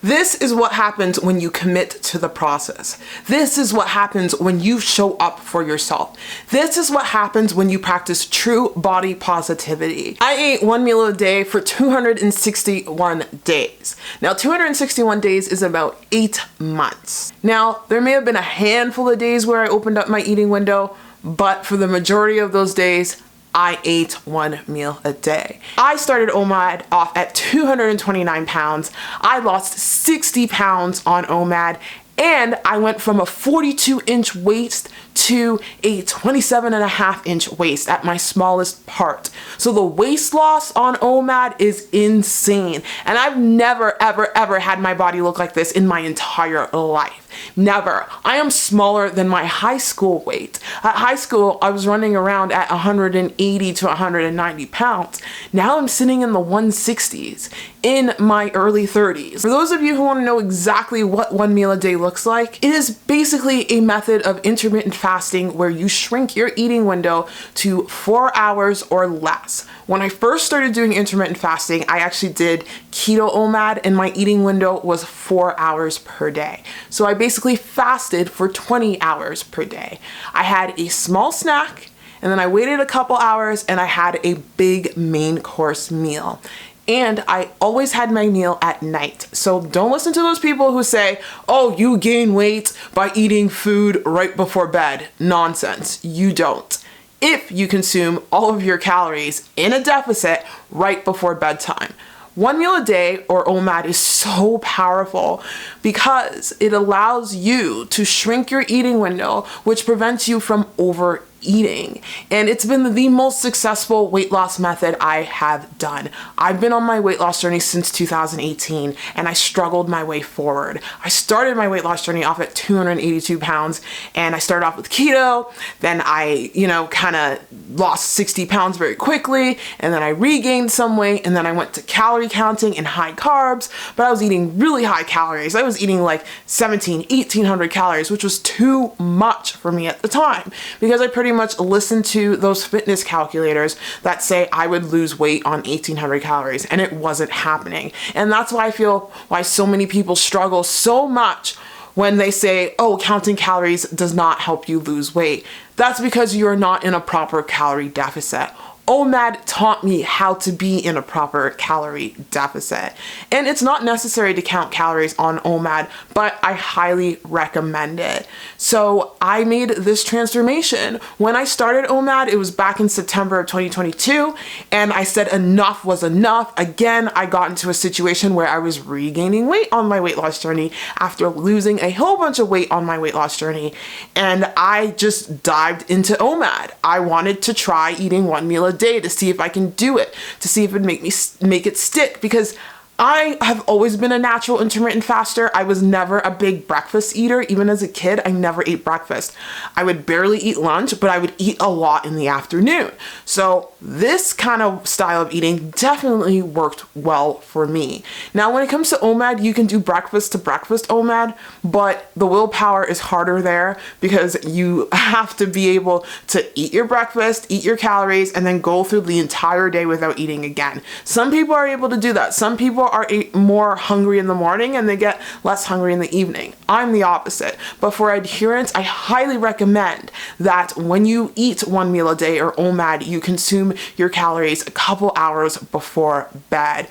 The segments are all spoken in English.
This is what happens when you commit to the process. This is what happens when you show up for yourself. This is what happens when you practice true body positivity. I ate one meal a day for 261 days. Now, 261 days is about 8 months. Now, there may have been a handful of days where I opened up my eating window, but for the majority of those days, I ate one meal a day. I started OMAD off at 229 pounds. I lost 60 pounds on OMAD, and I went from a 42-inch waist to a 27.5-inch waist at my smallest part. So the waist loss on OMAD is insane. And I've never, ever had my body look like this in my entire life. Never. I am smaller than my high school weight. At high school, I was running around at 180 to 190 pounds. Now I'm sitting in the 160s in my early 30s. For those of you who want to know exactly what one meal a day looks like, it is basically a method of intermittent fasting where you shrink your eating window to 4 hours or less. When I first started doing intermittent fasting, I actually did keto OMAD and my eating window was 4 hours per day. So I basically fasted for 20 hours per day. I had a small snack and then I waited a couple hours and I had a big main course meal. And I always had my meal at night. So don't listen to those people who say, oh, you gain weight by eating food right before bed. Nonsense. You don't. If you consume all of your calories in a deficit right before bedtime. One meal a day, or OMAD, is so powerful because it allows you to shrink your eating window, which prevents you from overeating. And it's been the most successful weight loss method I have done. I've been on my weight loss journey since 2018 and I struggled my way forward. I started my weight loss journey off at 282 pounds and I started off with keto. Then I, kind of lost 60 pounds very quickly, and then I regained some weight, and then I went to calorie counting and high carbs, but I was eating really high calories. I was eating like 1,800 calories, which was too much for me at the time because I pretty much listened to those fitness calculators that say I would lose weight on 1,800 calories, and it wasn't happening. And that's why I feel why so many people struggle so much when they say, oh, counting calories does not help you lose weight. That's because you're not in a proper calorie deficit. OMAD taught me how to be in a proper calorie deficit. And it's not necessary to count calories on OMAD, but I highly recommend it. So I made this transformation. When I started OMAD, it was back in September of 2022, and I said enough was enough. Again, I got into a situation where I was regaining weight on my weight loss journey after losing a whole bunch of weight on my weight loss journey, and I just dived into OMAD. I wanted to try eating one meal a day to see if I can do it, to see if it would make it stick, because I have always been a natural intermittent faster. I was never a big breakfast eater. Even as a kid, I never ate breakfast. I would barely eat lunch, but I would eat a lot in the afternoon. So this kind of style of eating definitely worked well for me. Now, when it comes to OMAD, you can do breakfast to breakfast OMAD, but the willpower is harder there because you have to be able to eat your breakfast, eat your calories, and then go through the entire day without eating again. Some people are able to do that. Some people are more hungry in the morning and they get less hungry in the evening. I'm the opposite. But for adherence, I highly recommend that when you eat one meal a day or OMAD, you consume your calories a couple hours before bed.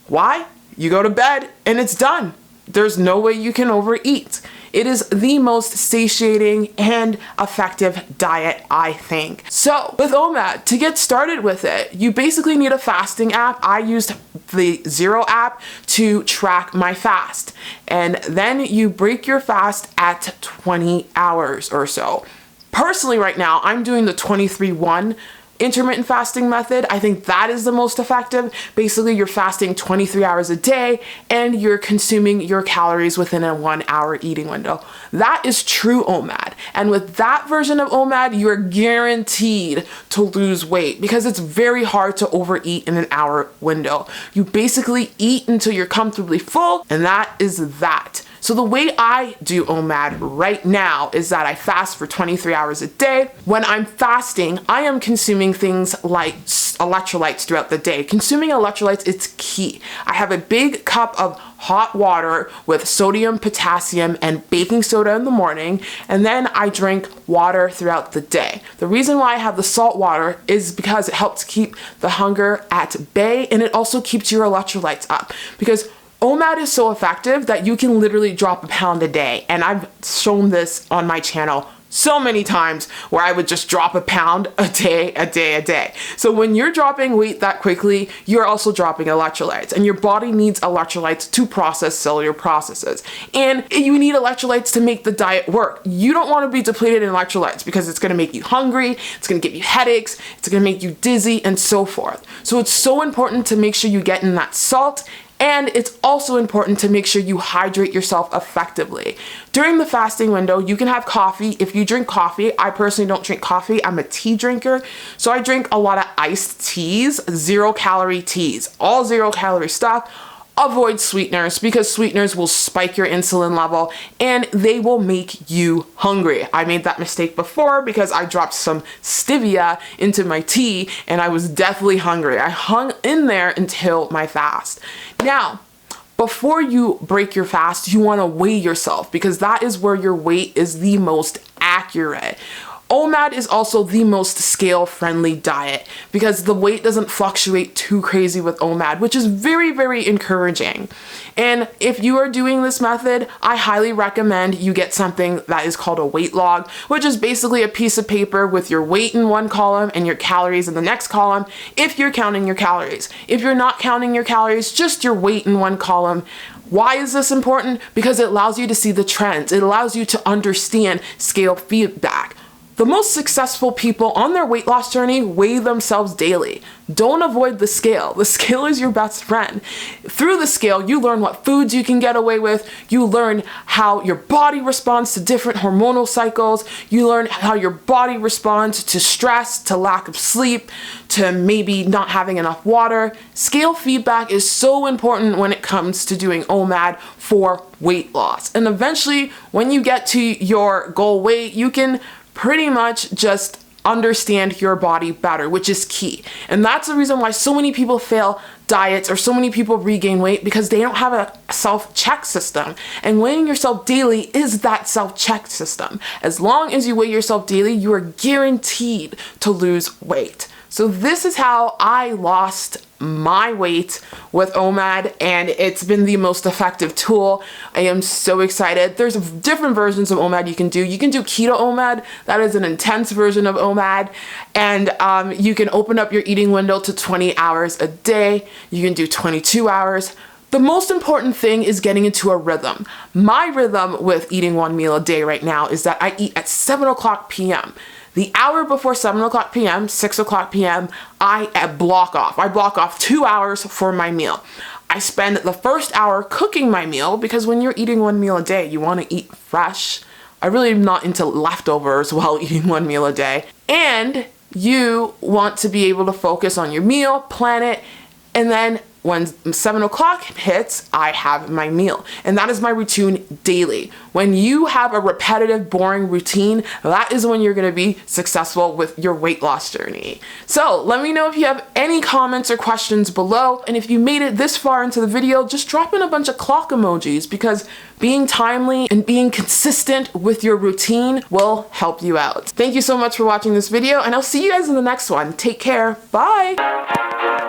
Why? You go to bed and it's done. There's no way you can overeat. It is the most satiating and effective diet, I think. So with OMAD, to get started with it, you basically need a fasting app. I used the Zero app to track my fast. And then you break your fast at 20 hours or so. Personally, right now, I'm doing the 23-1 intermittent fasting method. I think that is the most effective. Basically, you're fasting 23 hours a day and you're consuming your calories within a 1 hour eating window. That is true OMAD. And with that version of OMAD, you're guaranteed to lose weight because it's very hard to overeat in an hour window. You basically eat until you're comfortably full, and that is that. So the way I do OMAD right now is that I fast for 23 hours a day. When I'm fasting, I am consuming things like electrolytes throughout the day. Consuming electrolytes, it's key. I have a big cup of hot water with sodium, potassium, and baking soda in the morning, and then I drink water throughout the day. The reason why I have the salt water is because it helps keep the hunger at bay, and it also keeps your electrolytes up, because OMAD is so effective that you can literally drop a pound a day, and I've shown this on my channel so many times where I would just drop a pound a day. So when you're dropping weight that quickly, you're also dropping electrolytes, and your body needs electrolytes to process cellular processes. And you need electrolytes to make the diet work. You don't want to be depleted in electrolytes because it's going to make you hungry, it's going to give you headaches, it's going to make you dizzy, and so forth. So it's so important to make sure you get in that salt. And it's also important to make sure you hydrate yourself effectively. During the fasting window, you can have coffee. If you drink coffee, I personally don't drink coffee. I'm a tea drinker. So I drink a lot of iced teas, 0-calorie teas, all 0-calorie stuff. Avoid sweeteners, because sweeteners will spike your insulin level and they will make you hungry. I made that mistake before because I dropped some stevia into my tea and I was deathly hungry. I hung in there until my fast. Now, before you break your fast, you want to weigh yourself, because that is where your weight is the most accurate. OMAD is also the most scale-friendly diet because the weight doesn't fluctuate too crazy with OMAD, which is very, very encouraging. And if you are doing this method, I highly recommend you get something that is called a weight log, which is basically a piece of paper with your weight in one column and your calories in the next column, if you're counting your calories. If you're not counting your calories, just your weight in one column. Why is this important? Because it allows you to see the trends. It allows you to understand scale feedback. The most successful people on their weight loss journey weigh themselves daily. Don't avoid the scale. The scale is your best friend. Through the scale, you learn what foods you can get away with. You learn how your body responds to different hormonal cycles. You learn how your body responds to stress, to lack of sleep, to maybe not having enough water. Scale feedback is so important when it comes to doing OMAD for weight loss. And eventually, when you get to your goal weight, you can pretty much just understand your body better, which is key. And that's the reason why so many people fail diets or so many people regain weight, because they don't have a self-check system. And weighing yourself daily is that self-check system. As long as you weigh yourself daily, you are guaranteed to lose weight. So this is how I lost my weight with OMAD, and it's been the most effective tool. I am so excited. There's different versions of OMAD you can do. You can do keto OMAD. That is an intense version of OMAD. And you can open up your eating window to 20 hours a day. You can do 22 hours. The most important thing is getting into a rhythm. My rhythm with eating one meal a day right now is that I eat at 7:00 p.m. The hour before 7:00 p.m., 6:00 p.m., I block off. I block off 2 hours for my meal. I spend the first hour cooking my meal, because when you're eating one meal a day, you want to eat fresh. I really am not into leftovers while eating one meal a day. And you want to be able to focus on your meal, plan it, and then when 7:00 hits, I have my meal. And that is my routine daily. When you have a repetitive, boring routine, that is when you're gonna be successful with your weight loss journey. So let me know if you have any comments or questions below. And if you made it this far into the video, just drop in a bunch of clock emojis, because being timely and being consistent with your routine will help you out. Thank you so much for watching this video, and I'll see you guys in the next one. Take care. Bye.